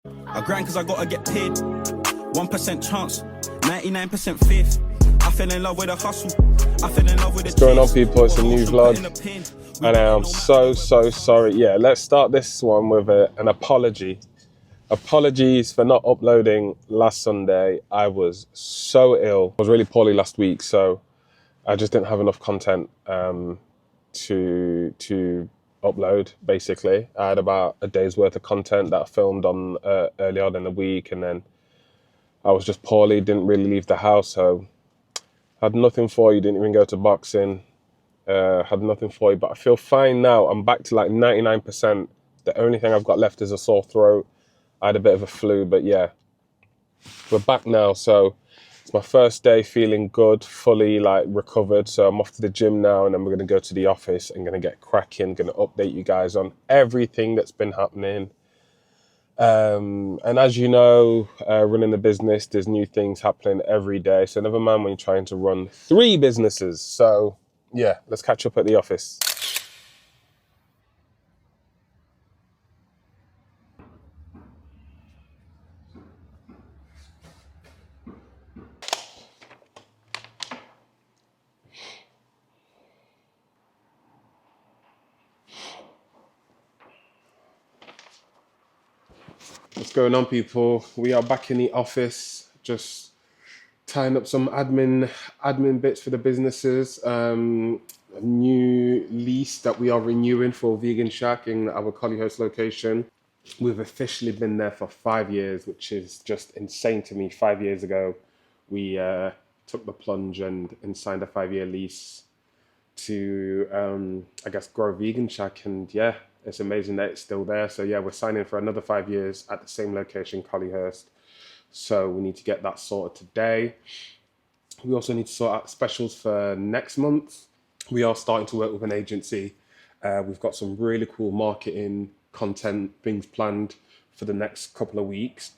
I grind cause I gotta get paid. 1% chance, 99% faith. I fell in love with a hustle. I fell in love with What's going on, people? It's a new vlog, and I am so sorry. Yeah, let's start this one with an apology. Apologies for not uploading last Sunday. I was so ill. I was really poorly last week, so I just didn't have enough content to upload. Basically, I had about a day's worth of content that I filmed on early on in the week, and then I was just poorly. Didn't really leave the house, so had nothing for you. Didn't even go to boxing. Had nothing for you, but I feel fine now. I'm back to like 99%. The only thing I've got left is a sore throat. I had a bit of a flu, but yeah, we're back now. So it's my first day feeling good, fully like recovered. So I'm off to the gym now, and then we're going to go to the office and going to get cracking, going to update you guys on everything that's been happening. And as you know, running the business, there's new things happening every day. So never mind when you're trying to run 3 businesses. So yeah, let's catch up at the office. What's going on, people? We are back in the office, just tying up some admin bits for the businesses. A new lease that we are renewing for Vegan Shack in our Collyhurst location. We've officially been there for 5 years, which is just insane to me. 5 years ago, we took the plunge and signed a 5-year lease to, I guess, grow Vegan Shack. And yeah, it's amazing that it's still there. So yeah, we're signing for another 5 years at the same location, Collyhurst. So we need to get that sorted today. We also need to sort out specials for next month. We are starting to work with an agency. We've got some really cool marketing content things planned for the next couple of weeks.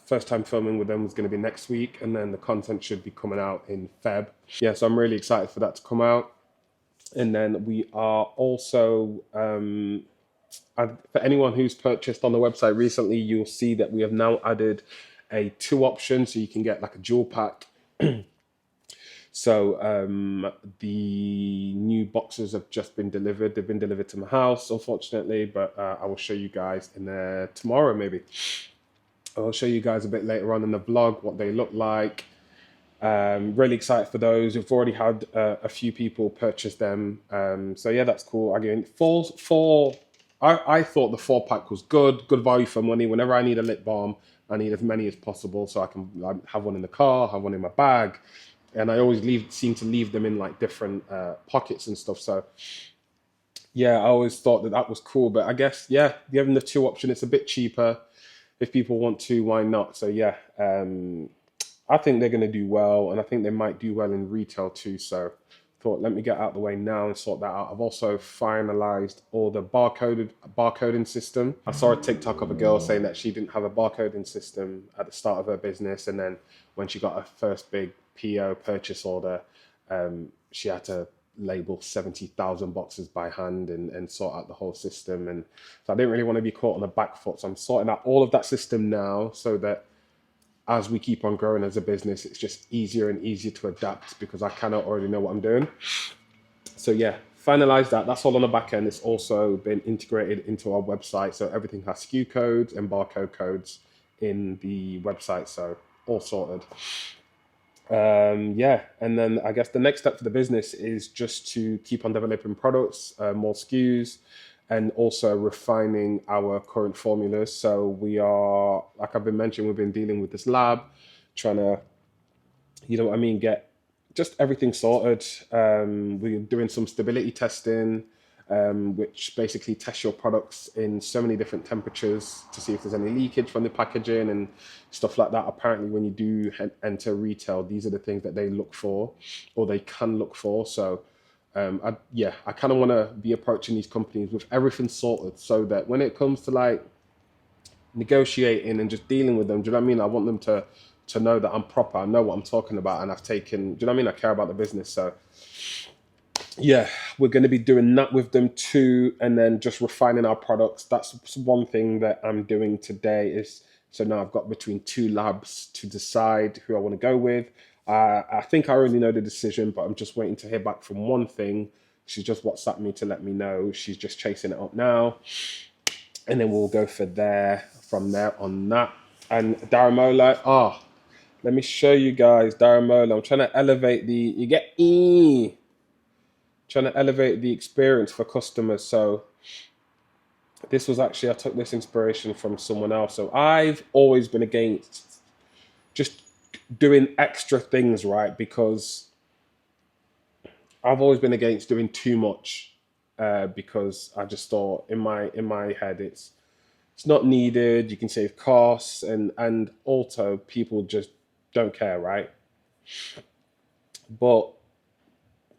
First time filming with them was going to be next week, and then the content should be coming out in Feb. Yeah, so I'm really excited for that to come out. And then we are also, for anyone who's purchased on the website recently, you'll see that we have now added a 2 option, so you can get like a dual pack. So the new boxes have just been delivered. They've been delivered to my house, unfortunately, but I will show you guys in there tomorrow, maybe. I'll show you guys a bit later on in the vlog what they look like. Really excited for those. We've already had a few people purchase them. So yeah, that's cool. Again, I thought the 4-pack was good value for money. Whenever I need a lip balm, I need as many as possible, so I can have one in the car, have one in my bag. And I always seem to leave them in like different pockets and stuff. So yeah, I always thought that was cool. But I guess, yeah, given the 2 option, it's a bit cheaper. If people want to, why not? So yeah, I think they're going to do well, and I think they might do well in retail too. So thought, let me get out of the way now and sort that out. I've also finalized all the barcoding system. I saw a TikTok of a girl saying that she didn't have a barcoding system at the start of her business, and then when she got her first big PO purchase order, she had to label 70,000 boxes by hand and sort out the whole system. And so I didn't really want to be caught on the back foot. So I'm sorting out all of that system now, so that as we keep on growing as a business, it's just easier and easier to adapt because I kind of already know what I'm doing. So yeah, finalize that. That's all on the back end. It's also been integrated into our website. So everything has SKU codes and barcode codes in the website. So all sorted. Yeah, and then I guess the next step for the business is just to keep on developing products, more SKUs, and also refining our current formulas. So we are, like I've been mentioning, we've been dealing with this lab, trying to, you know what I mean, get just everything sorted. We're doing some stability testing, which basically tests your products in so many different temperatures to see if there's any leakage from the packaging and stuff like that. Apparently, when you do enter retail, these are the things that they look for, or they can look for. So I kind of want to be approaching these companies with everything sorted, so that when it comes to like negotiating and just dealing with them, do you know what I mean? I want them to know that I'm proper, I know what I'm talking about, and I've taken, do you know what I mean? I care about the business. So yeah, we're going to be doing that with them too, and then just refining our products. That's one thing that I'm doing today, is So now I've got between two labs to decide who I want to go with. I think I already know the decision, but I'm just waiting to hear back from one thing. She's just WhatsApped me to let me know. She's just chasing it up now. And then we'll go from there on that. And Daramola, let me show you guys Daramola. I'm trying to elevate trying to elevate the experience for customers. So this was actually, I took this inspiration from someone else. So I've always been against just doing extra things, right? Because I've always been against doing too much, because I just thought in my head it's not needed. You can save costs, and also people just don't care, right? But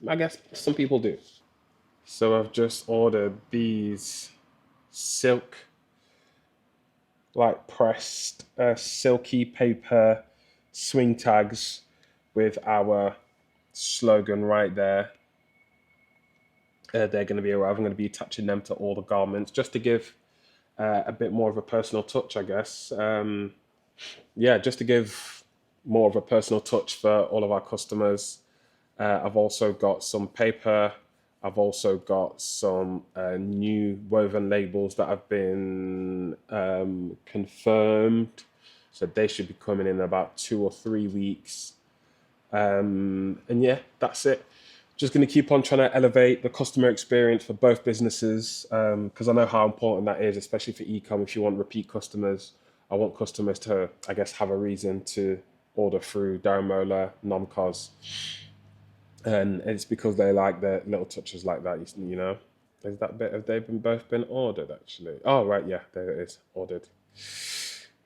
I guess some people do. So I've just ordered these silk, like pressed silky paper swing tags with our slogan right there. They're going to be arriving. I'm going to be attaching them to all the garments just to give a bit more of a personal touch, I guess. Just to give more of a personal touch for all of our customers. I've also got some paper. I've also got some new woven labels that have been confirmed. So they should be coming in about 2 or 3 weeks. And yeah, that's it. Just going to keep on trying to elevate the customer experience for both businesses, because I know how important that is, especially for e-com. If you want repeat customers, I want customers to, I guess, have a reason to order through Daramola, Nomcos. And it's because they like the little touches like that, you know. Is that bit, have they both been ordered, actually? Oh, right, yeah, there it is, ordered.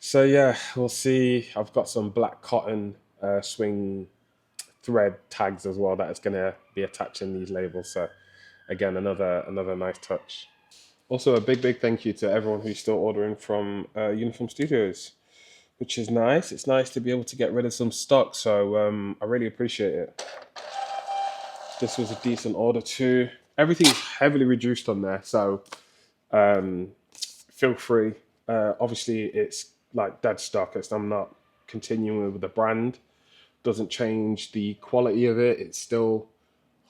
So yeah, we'll see. I've got some black cotton swing thread tags as well that is going to be attaching these labels. So again, another nice touch. Also, a big thank you to everyone who's still ordering from Uniform Studios, which is nice. It's nice to be able to get rid of some stock, so I really appreciate it. This was a decent order too. Everything's heavily reduced on there, so feel free. Obviously, it's like dead stock. I'm not continuing with the brand. Doesn't change the quality of it. It's still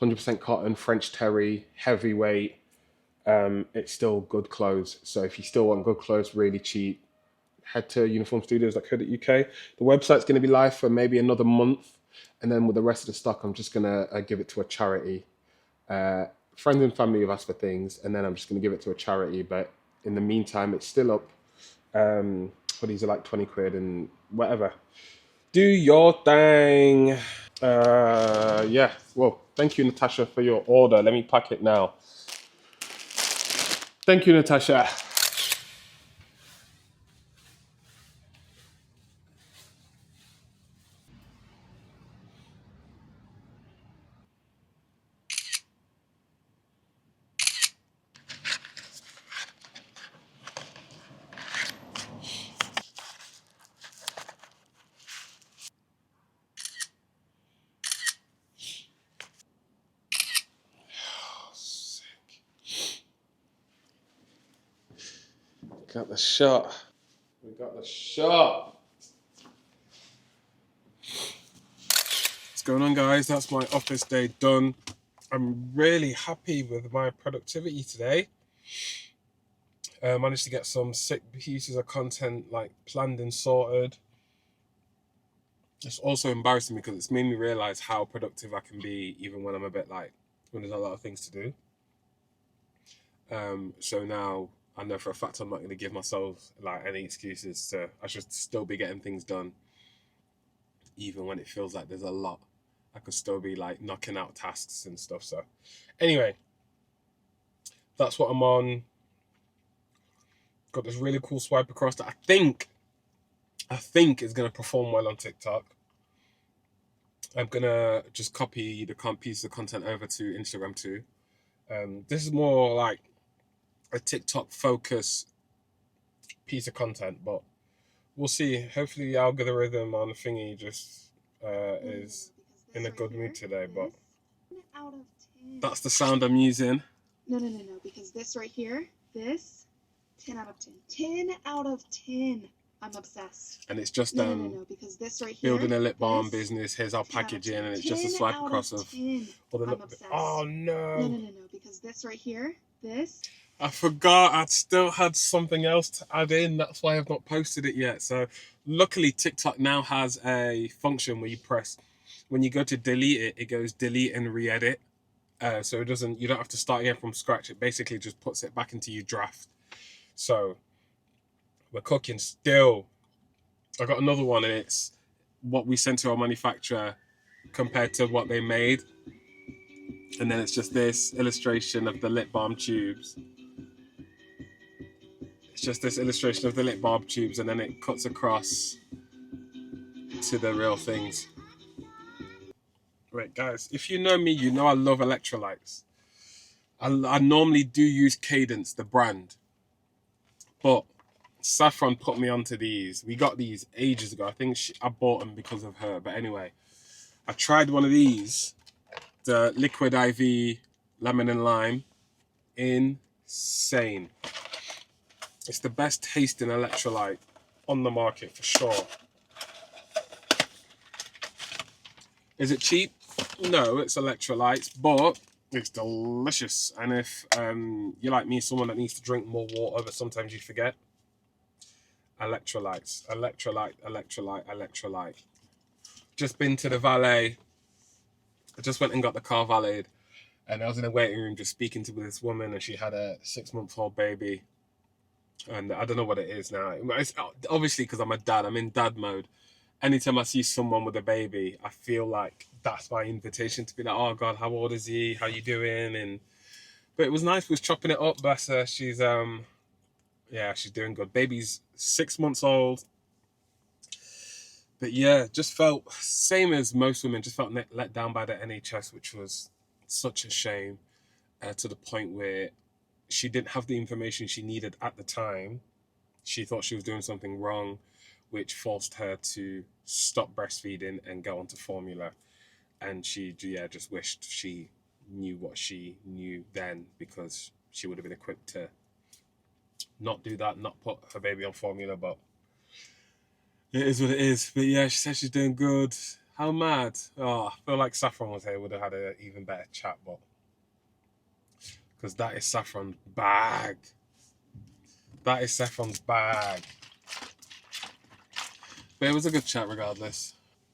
100% cotton, French terry, heavyweight. It's still good clothes. So if you still want good clothes really cheap, head to uniformstudios.co.uk. The website's going to be live for maybe another month. And then with the rest of the stock, I'm just going to give it to a charity. Friends and family have asked for things, and then I'm just going to give it to a charity. But in the meantime, it's still up. But these are like 20 quid and whatever. Do your thing. Well, thank you, Natasha, for your order. Let me pack it now. Thank you, Natasha. Got the shot. We got the shot. What's going on, guys? That's my office day done. I'm really happy with my productivity today. Managed to get some sick pieces of content like planned and sorted. It's also embarrassing because it's made me realize how productive I can be even when I'm a bit like, when there's a lot of things to do. So now I know for a fact I'm not going to give myself like any excuses I should still be getting things done. Even when it feels like there's a lot, I could still be like knocking out tasks and stuff. So anyway, that's what I'm on. Got this really cool swipe across that I think is going to perform well on TikTok. I'm going to just copy the piece of content over to Instagram too. This is more like a TikTok focus piece of content, but we'll see. Hopefully the algorithm on the thingy just is in a good mood today, but that's the sound I'm using. No, because this right here, this, 10 out of 10. 10 out of 10. I'm obsessed. And it's just No, because this right here, building a lip balm this, business. Here's our 10 out of packaging, 10. and it's just a 10 swipe out across of of 10. all the I'm lip. obsessed. Oh no. No, because this right here, this. I forgot I still had something else to add in. That's why I've not posted it yet. So luckily TikTok now has a function where you press, when you go to delete it, it goes delete and re-edit. So it doesn't, you don't have to start again from scratch. It basically just puts it back into your draft. So we're cooking still. I got another one, and it's what we sent to our manufacturer compared to what they made. And then it's just this illustration of the lip balm tubes. It's just this illustration of the lip balm tubes, and then it cuts across to the real things. Right, guys, if you know me, you know I love electrolytes. I normally do use Cadence, the brand, but Saffron put me onto these. We got these ages ago. I think I bought them because of her. But anyway, I tried one of these, the Liquid IV Lemon and Lime. Insane. It's the best tasting electrolyte on the market for sure. Is it cheap? No, it's electrolytes, but it's delicious. And if you're like me, someone that needs to drink more water, but sometimes you forget, electrolytes, electrolyte. Just been to the valet. I just went and got the car valeted, and I was in the waiting room just speaking to this woman, and she had a 6-month-old baby. And I don't know what it is now. It's obviously because I'm a dad. I'm in dad mode. Anytime I see someone with a baby, I feel like that's my invitation to be like, oh God, how old is he? How you doing? But it was nice. We was chopping it up. Bless her. She's she's doing good. Baby's 6 months old. But yeah, just felt same as most women. Just felt let down by the NHS, which was such a shame. To the point where she didn't have the information she needed at the time. She thought she was doing something wrong, which forced her to stop breastfeeding and go onto formula. And she, just wished she knew what she knew then, because she would have been equipped to not do that, not put her baby on formula. But it is what it is. But yeah, she said she's doing good. How mad. Oh, I feel like Saffron was here, would have had an even better chat, but because that is Saffron's bag. That is Saffron's bag. But it was a good chat regardless.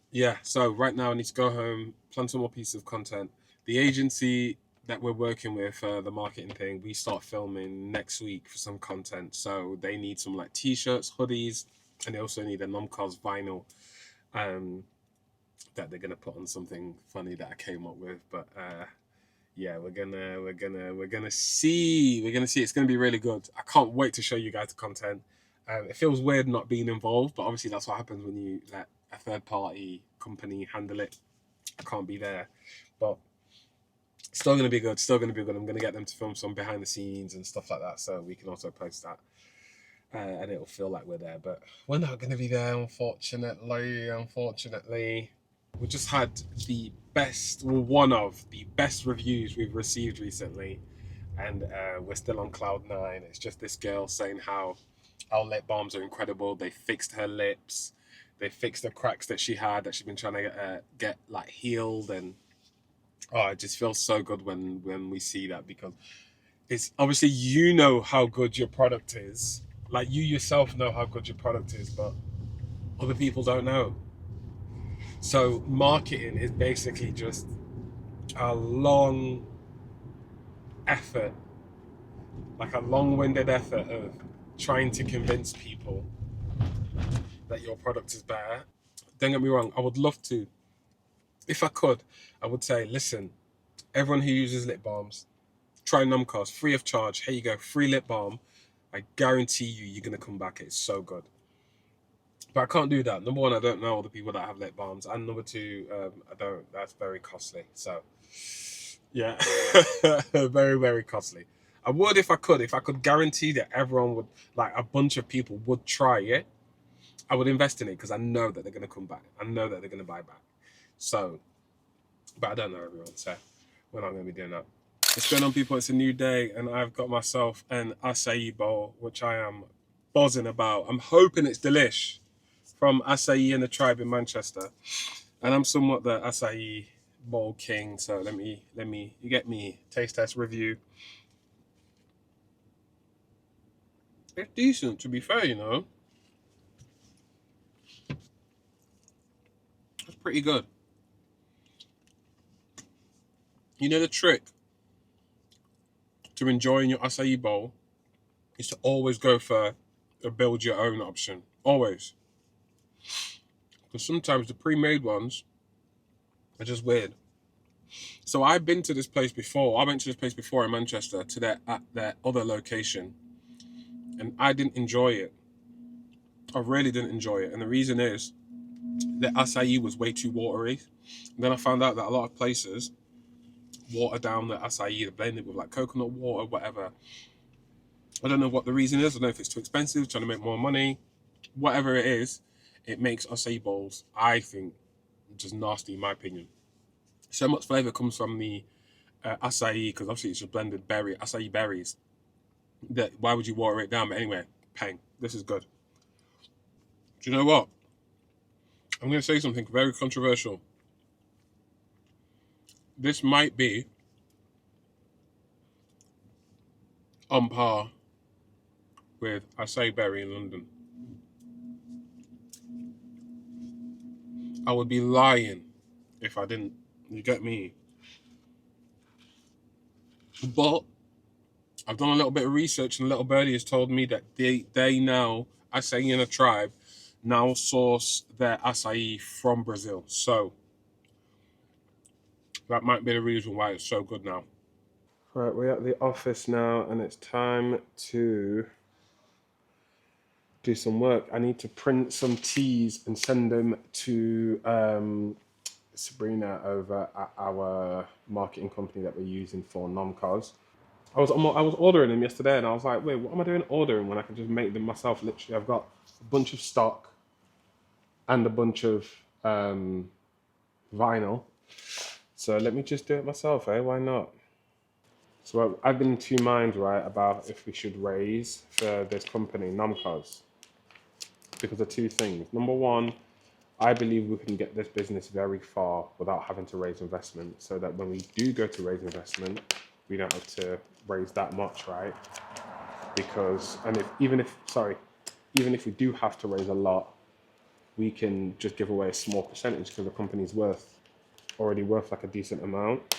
Yeah, so right now I need to go home, plan some more pieces of content. The agency that we're working with, the marketing thing, we start filming next week for some content. So they need some like t-shirts, hoodies, and they also need a Nomcos vinyl that they're gonna put on something funny that I came up with. But yeah, we're gonna see. It's gonna be really good. I can't wait to show you guys the content. It feels weird not being involved, but obviously that's what happens when you let a third-party company handle it. I can't be there, but still gonna be good. I'm gonna get them to film some behind the scenes and stuff like that, so we can also post that, and it'll feel like we're there. But we're not gonna be there, unfortunately. We just had the best, well, one of the best reviews we've received recently, and we're still on cloud 9. It's just this girl saying how our lip balms are incredible. They fixed her lips. They fixed the cracks that she had, that she's been trying to get like healed. And oh, it just feels so good when we see that, because it's obviously, you know how good your product is. Like, you yourself know how good your product is, but other people don't know. So marketing is basically just a long effort, like a long-winded effort of trying to convince people that your product is better. Don't get me wrong, I would love to. If I could, I would say, listen, everyone who uses lip balms, try Numcars, free of charge. Here you go, free lip balm. I guarantee you're going to come back. It's so good. But I can't do that. Number one, I don't know all the people that have lip balms. And number two, I don't. That's very costly. So, yeah, very, very costly. I would if I could. If I could guarantee that everyone would, like a bunch of people would try it, I would invest in it, because I know that they're going to come back. I know that they're going to buy back. So, but I don't know everyone, so we're not going to be doing that. What's going on, people? It's a new day, and I've got myself an acai bowl, which I am buzzing about. I'm hoping it's delish from Acai and the Tribe in Manchester. And I'm somewhat the Acai bowl king, so let me you get me taste test review. It's decent, to be fair, you know. It's pretty good. You know the trick to enjoying your acai bowl is to always go for a build your own option. Always. Because sometimes the pre-made ones are just weird. So I've been to this place before. I went to this place before in Manchester to their other location. And I didn't enjoy it. I really didn't enjoy it. And the reason is the acai was way too watery. And then I found out that a lot of places water down the acai, they blend it with like coconut water, whatever. I don't know what the reason is. I don't know if it's too expensive, trying to make more money. Whatever it is, it makes acai bowls, I think, just nasty in my opinion. So much flavour comes from the acai, because obviously it's just blended acai berries. That why would you water it down? But anyway, pang, this is good. Do you know what? I'm going to say something very controversial. This might be on par with acai berry in London. I would be lying if I didn't. You get me? But I've done a little bit of research, and Little Birdie has told me that they now, Acai in a Tribe, now source their acai from Brazil. So that might be the reason why it's so good now. Right, we're at the office now, and it's time to do some work. I need to print some teas and send them to Sabrina over at our marketing company that we're using for Nomcos. I was ordering them yesterday, and I was like, wait, what am I doing ordering when I can just make them myself? Literally, I've got a bunch of stock and a bunch of vinyl. So let me just do it myself, eh? Why not? So I've been in two minds, right, about if we should raise for this company, Nomcos, because of two things. Number one, I believe we can get this business very far without having to raise investment, so that when we do go to raise investment, we don't have to raise that much, right? Because, and even if we do have to raise a lot, we can just give away a small percentage because the company's already worth like a decent amount.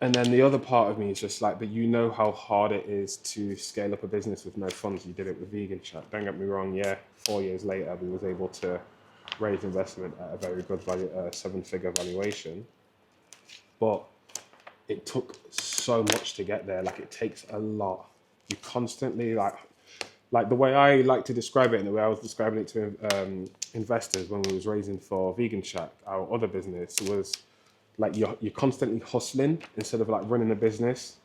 And then the other part of me is just like, but you know how hard it is to scale up a business with no funds. You did it with Vegan Shack. Don't get me wrong, yeah, 4 years later, we was able to raise investment at a very good value, 7-figure valuation. But it took so much to get there. Like, it takes a lot. You constantly, like the way I like to describe it, and the way I was describing it to investors when we was raising for Vegan Shack, our other business, was like you're constantly hustling instead of like running a business.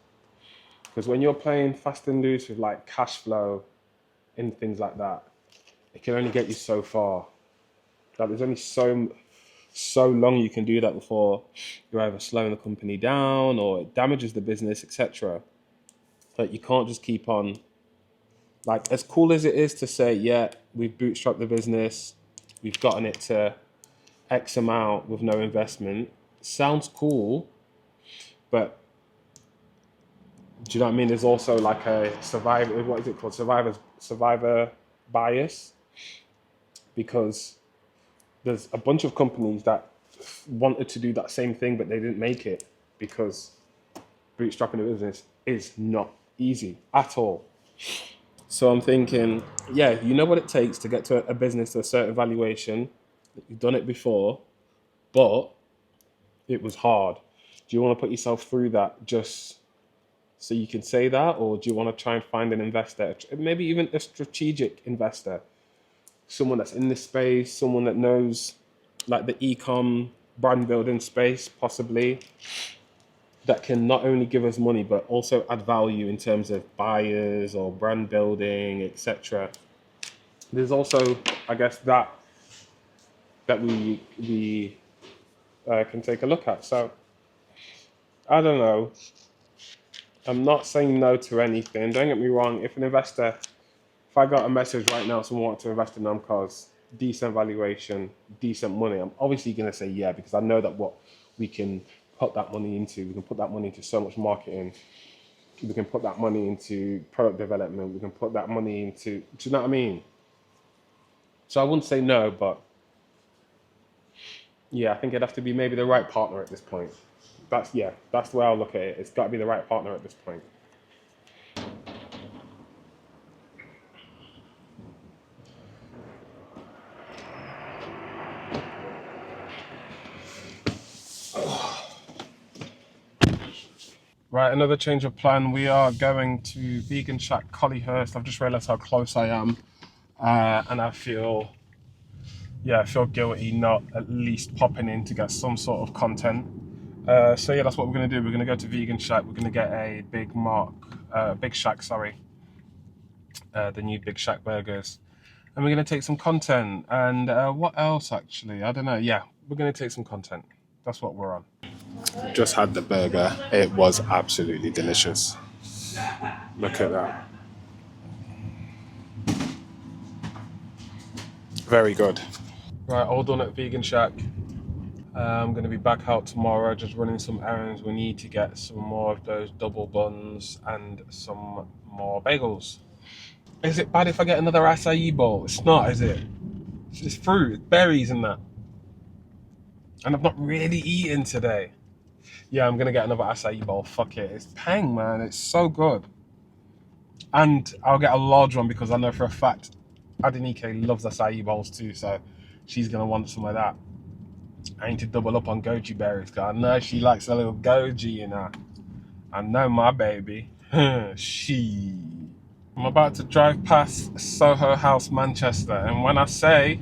Because when you're playing fast and loose with like cash flow and things like that, it can only get you so far. Like, there's only so long you can do that before you're either slowing the company down or it damages the business, etc. But you can't just keep on, like, as cool as it is to say, yeah, we've bootstrapped the business, we've gotten it to X amount with no investment. Sounds cool, but do you know what I mean? There's also like a survivor bias, because there's a bunch of companies that wanted to do that same thing, but they didn't make it because bootstrapping a business is not easy at all. So I'm thinking, yeah, you know what it takes to get to a business to a certain valuation. You've done it before, but it was hard. Do you want to put yourself through that just so you can say that? Or do you want to try and find an investor, maybe even a strategic investor, someone that's in this space, someone that knows like the e-com brand building space, possibly, that can not only give us money, but also add value in terms of buyers or brand building, etc. There's also, I guess, that we can take a look at. So I don't know. I'm not saying no to anything. Don't get me wrong. If an investor if I got a message right now, someone wants to invest in them cars, decent valuation, decent money, I'm obviously going to say yeah, because I know that what we can put that money into, we can put that money into so much marketing, we can put that money into product development, we can put that money into, do you know what I mean? So I wouldn't say no, but yeah, I think it'd have to be maybe the right partner at this point. That's the way I'll look at it. It's got to be the right partner at this point. Right, another change of plan. We are going to Vegan Shack Collyhurst. I've just realised how close I am, and I feel guilty not at least popping in to get some sort of content. So yeah, that's what we're going to do. We're going to go to Vegan Shack. We're going to get a Big Shack, sorry, the new Big Shack burgers, and we're going to take some content. And what else? Actually, I don't know. Yeah, we're going to take some content. That's what we're on. Just had the burger. It was absolutely delicious. Look at that. Very good. Right, all done at Vegan Shack. I'm going to be back out tomorrow, just running some errands. We need to get some more of those double buns and some more bagels. Is it bad if I get another acai bowl? It's not, is it? It's just fruit, it's berries and that. And I've not really eaten today. Yeah, I'm going to get another acai bowl. Fuck it. It's peng, man. It's so good. And I'll get a large one because I know for a fact Adenike loves acai bowls too, so she's going to want some of that. I need to double up on goji berries because I know she likes a little goji, you know. I know my baby. I'm about to drive past Soho House, Manchester, and when I say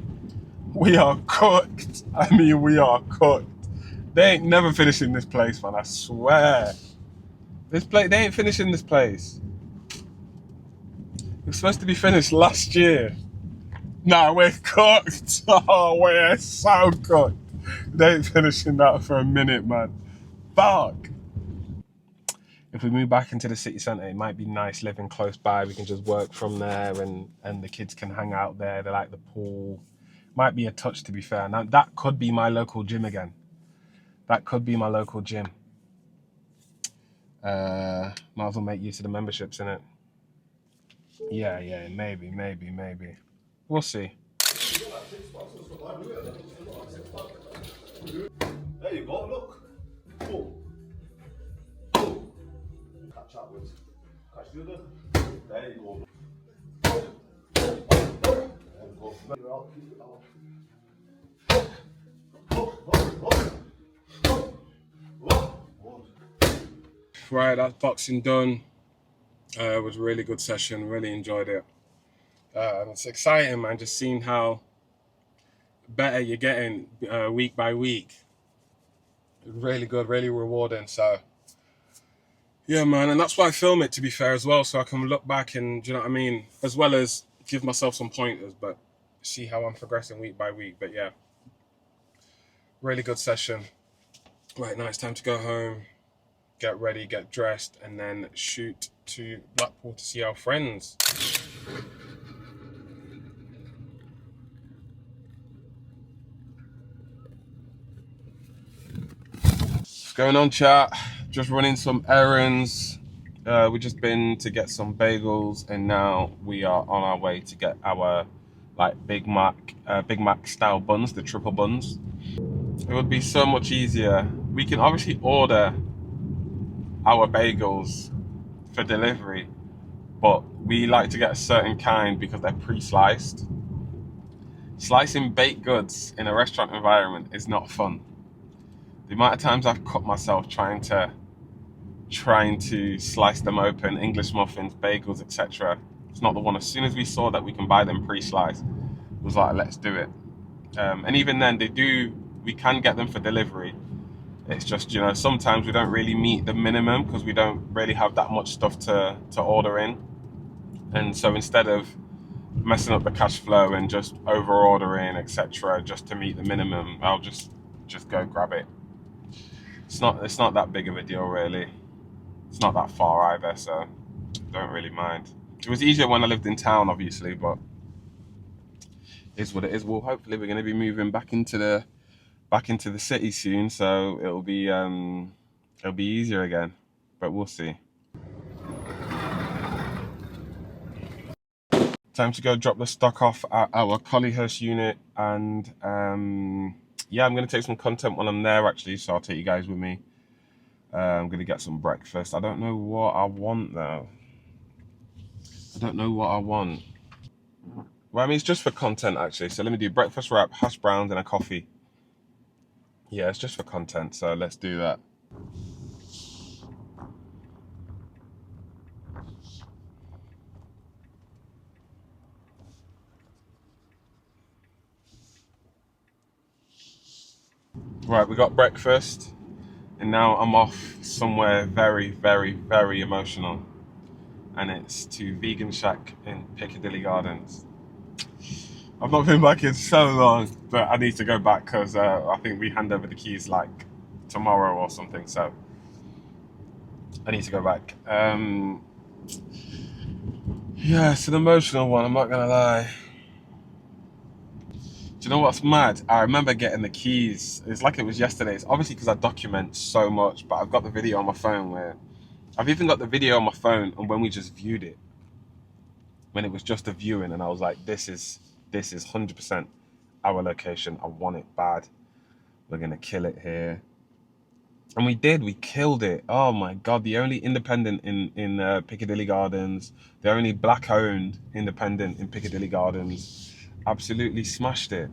we are cooked, I mean we are cooked. They ain't never finishing this place, man, I swear. They ain't finishing this place. It was supposed to be finished last year. Nah, we're cooked. Oh, we're so cooked. They ain't finishing that for a minute, man. Fuck. If we move back into the city centre, it might be nice living close by. We can just work from there and the kids can hang out there. They like the pool. Might be a touch, to be fair. Now, that could be my local gym again. That could be my local gym. Might as well make use of the memberships, innit? Yeah, maybe. We'll see. There you go, look. Cool. Catch up with. Catch the other. There you go. There you go. Keep it out. Right, that's boxing done. It was a really good session. Really enjoyed it. It's exciting, man. Just seeing how better you're getting week by week. Really good, really rewarding. So, yeah, man. And that's why I film it, to be fair, as well. So I can look back and, do you know what I mean? As well as give myself some pointers, but see how I'm progressing week by week. But yeah, really good session. Right now it's time to go home, get ready, get dressed, and then shoot to Blackpool to see our friends. What's going on, chat? Just running some errands. We've just been to get some bagels, and now we are on our way to get our Big Mac style buns, the triple buns. It would be so much easier. We can obviously order our bagels for delivery, but we like to get a certain kind because they're pre-sliced. Slicing baked goods in a restaurant environment is not fun. The amount of times I've cut myself trying to slice them open, English muffins, bagels, etc. It's not the one. As soon as we saw that we can buy them pre-sliced, it was like, let's do it. And even then, we can get them for delivery. It's just, sometimes we don't really meet the minimum because we don't really have that much stuff to order in. And so instead of messing up the cash flow and just over ordering, etc., just to meet the minimum, I'll just go grab it. It's not that big of a deal, really. It's not that far either, so don't really mind. It was easier when I lived in town, obviously, but it's what it is. Well, hopefully we're going to be moving back into the city soon, so it'll be easier again. But we'll see. Time to go drop the stock off at our Collyhurst unit, and yeah, I'm going to take some content when I'm there actually, so I'll take you guys with me. I'm going to get some breakfast. I don't know what I want though. I don't know what I want. Well, I mean, it's just for content actually, so let me do breakfast wrap, hash browns and a coffee. Yeah, it's just for content, so let's do that. Right, we got breakfast, and now I'm off somewhere very, very, very emotional. And it's to Vegan Shack in Piccadilly Gardens. I've not been back in so long, but I need to go back because I think we hand over the keys like tomorrow or something, so I need to go back. Yeah, it's an emotional one, I'm not gonna lie. Do you know what's mad? I remember getting the keys. It's like it was yesterday. It's obviously because I document so much, but I've got the video on my phone where I've even got the video on my phone and when we just viewed it, when it was just a viewing, and I was like, this is 100% our location. I want it bad. We're gonna kill it here. And we did, we killed it. Oh my God, the only independent in Piccadilly Gardens, the only black owned independent in Piccadilly Gardens, absolutely smashed it.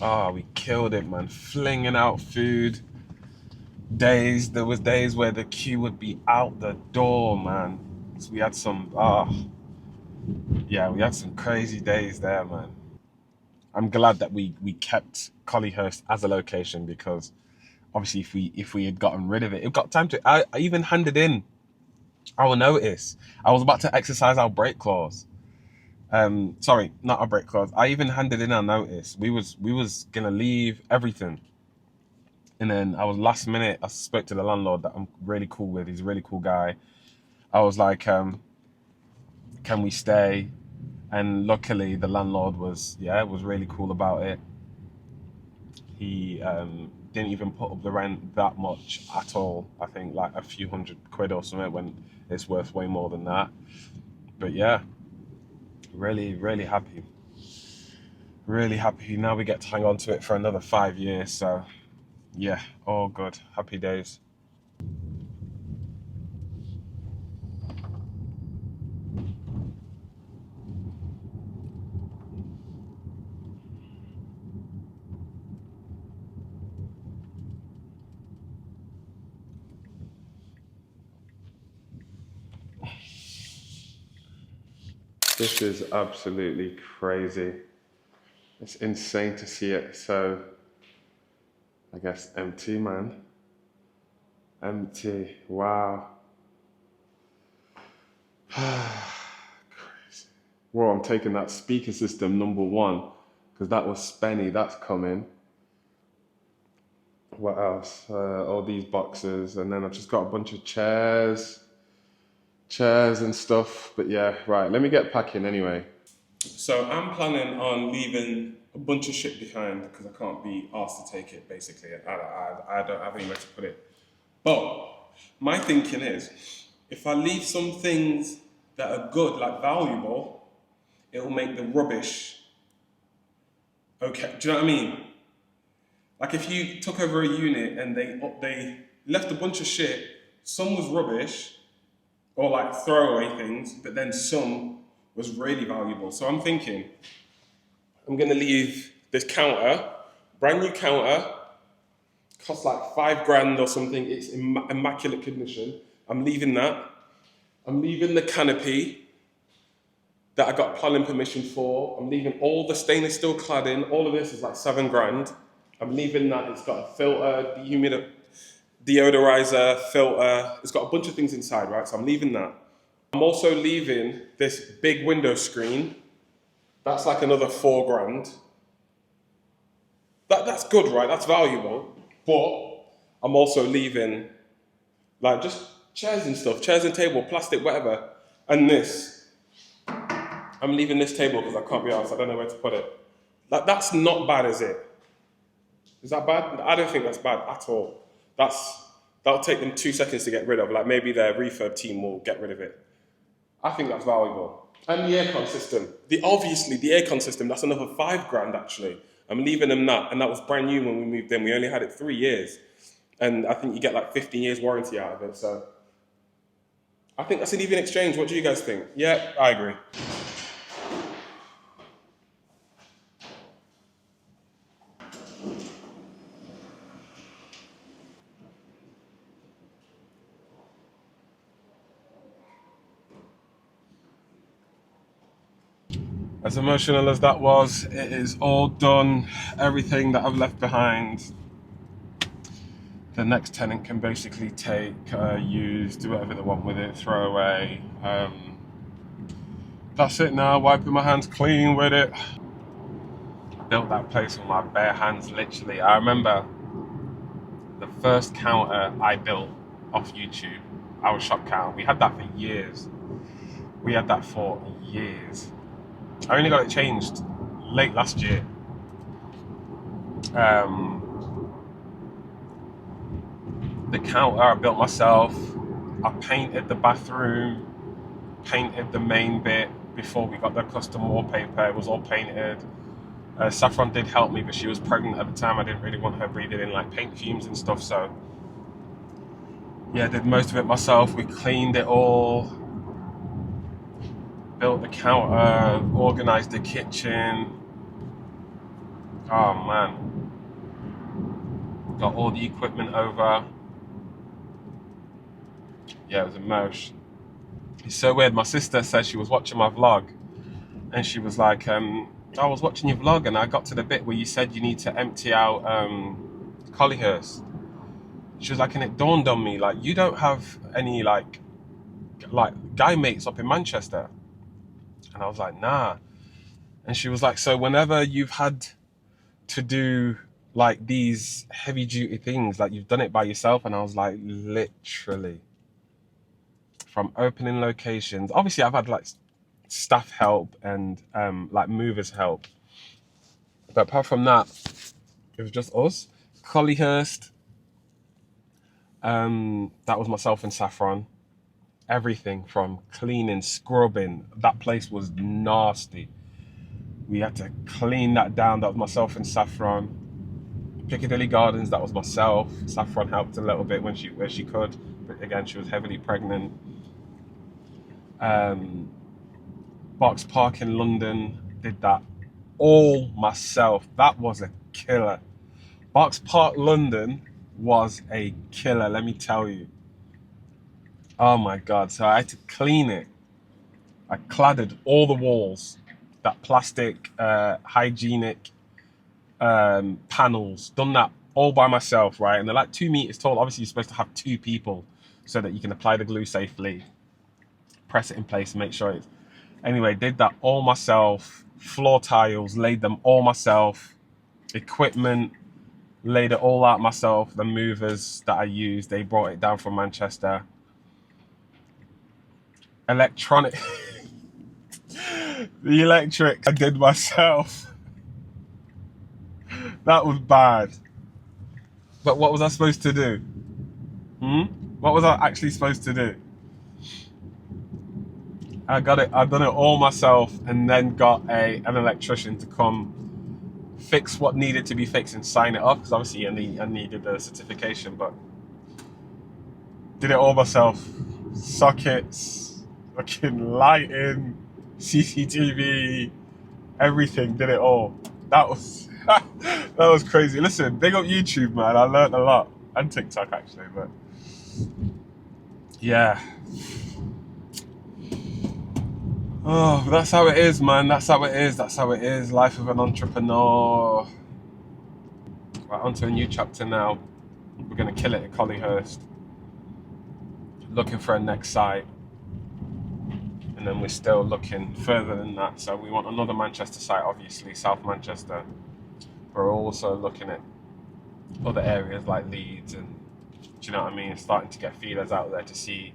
Oh, we killed it, man. Flinging out food. There was days where the queue would be out the door, man. So we had some, we had some crazy days there, man. I'm glad that we kept Collyhurst as a location because obviously if we had gotten rid of it, it got time to, I even handed in our notice. I was about to exercise our break clause. Sorry, not our break clause. I even handed in our notice. We was gonna leave everything. And then I was last minute, I spoke to the landlord that I'm really cool with. He's a really cool guy. I was like, can we stay? And luckily the landlord was really cool about it. He didn't even put up the rent that much at all. I think like a few £100 or something when it's worth way more than that. But yeah, really, really happy. Really happy. Now we get to hang on to it for another 5 years. So yeah, all good. Happy days. This is absolutely crazy. It's insane to see it so, I guess, empty, man. Empty. Wow. Crazy. Well, I'm taking that speaker system #1 because that was spenny. That's coming. What else? All these boxes, and then I've just got a bunch of chairs and stuff. But yeah, right. Let me get packing anyway. So I'm planning on leaving a bunch of shit behind because I can't be asked to take it. Basically, I don't have anywhere to put it. But my thinking is, if I leave some things that are good, like valuable, it will make the rubbish okay. Do you know what I mean? Like if you took over a unit and they left a bunch of shit, some was rubbish or like throwaway things, but then some was really valuable. So I'm thinking, I'm gonna leave this counter, brand new counter, cost like £5 or something. It's immaculate condition. I'm leaving that. I'm leaving the canopy that I got planning permission for. I'm leaving all the stainless steel cladding. All of this is like £7. I'm leaving that. It's got a filter, deodorizer, filter. It's got a bunch of things inside, right? So I'm leaving that. I'm also leaving this big window screen. That's like another £4. That's good, right? That's valuable. But I'm also leaving like just chairs and stuff, chairs and table, plastic, whatever. and this. I'm leaving this table because I can't be arsed. I don't know where to put it. Like, that's not bad, is it? Is that bad? I don't think that's bad at all. That'll take them 2 seconds to get rid of. Like, maybe their refurb team will get rid of it. I think that's valuable. And the aircon system. Obviously, the aircon system, that's another $5,000 actually. I'm leaving them that, and that was brand new when we moved in. We only had it 3 years. And I think you get like 15 years warranty out of it, so. I think that's an even exchange. What do you guys think? Yeah, I agree. As emotional as that was, it is all done. Everything that I've left behind, the next tenant can basically take, use, do whatever they want with it, throw away. That's it now, wiping my hands clean with it. Built that place with my bare hands, literally. I remember the first counter I built off YouTube, our shop counter. We had that for years. We had that for years. I only got it changed late last year. The counter I built myself. I painted the bathroom, painted the main bit before we got the custom wallpaper. It was all painted. Saffron did help me, but she was pregnant at the time. I didn't really want her breathing in like paint fumes and stuff, so yeah, I did most of it myself. We cleaned it all, built the counter, organized the kitchen. Oh man, got all the equipment over. Yeah, it was a mosh. It's so weird. My sister said she was watching my vlog, and she was like, I was watching your vlog and I got to the bit where you said you need to empty out Collyhurst. She was like, and it dawned on me, like, you don't have any like guy mates up in Manchester. And I was like, nah. And she was like, so whenever you've had to do like these heavy duty things, like you've done it by yourself? And I was like, literally. From opening locations, obviously I've had like staff help and like movers help, but apart from that, it was just us. Collyhurst, that was myself and Saffron. Everything from cleaning, scrubbing, that place was nasty. We had to clean that down. That was myself and Saffron. Piccadilly Gardens, that was myself. Saffron helped a little bit where she could, but again, she was heavily pregnant. Box Park in London, did that all myself. That was a killer. Box Park London was a killer, let me tell you. Oh my God, so I had to clean it. I cladded all the walls, that plastic, hygienic panels, done that all by myself, right? And they're like 2 meters tall. Obviously, you're supposed to have 2 people so that you can apply the glue safely, press it in place, make sure it's... Anyway, did that all myself. Floor tiles, laid them all myself. Equipment, laid it all out myself. The movers that I used, they brought it down from Manchester. Electronic... The electric, I did myself. That was bad. But what was I supposed to do? What was I actually supposed to do? I done it all myself, and then got an electrician to come fix what needed to be fixed and sign it off, because obviously I needed the certification, but did it all myself. Sockets, fucking lighting, CCTV, everything, did it all. That was that was crazy. Listen, big up YouTube, man. I learned a lot, and TikTok actually, but yeah. Oh, that's how it is, man. That's how it is. That's how it is. Life of an entrepreneur. Right, on to a new chapter now. We're going to kill it at Collyhurst. Looking for a next site. And then we're still looking further than that. So we want another Manchester site, obviously, South Manchester. We're also looking at other areas like Leeds and, do you know what I mean? Starting to get feelers out there to see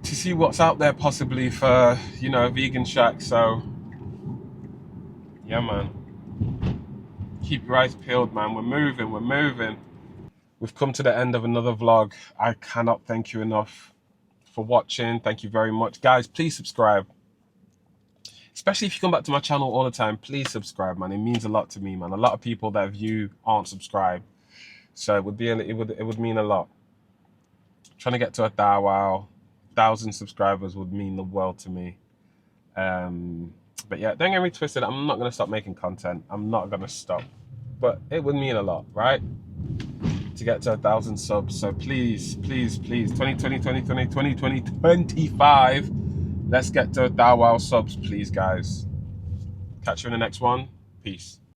to see what's out there possibly for, you know, vegan shack. So yeah, man, keep your eyes peeled, man. We're moving. We've come to the end of another vlog. I cannot thank you enough for watching. Thank you very much, guys. Please subscribe, especially if you come back to my channel all the time. Please subscribe, man. It means a lot to me, man. A lot of people that view aren't subscribed, so it would mean a lot. Trying to get to 1,000 subscribers would mean the world to me. But yeah, don't get me twisted. I'm not gonna stop making content. I'm not gonna stop, but it would mean a lot, right? To get to 1,000 subs. So please, 2025, let's get to 1,000 subs, please, guys. Catch you in the next one. Peace.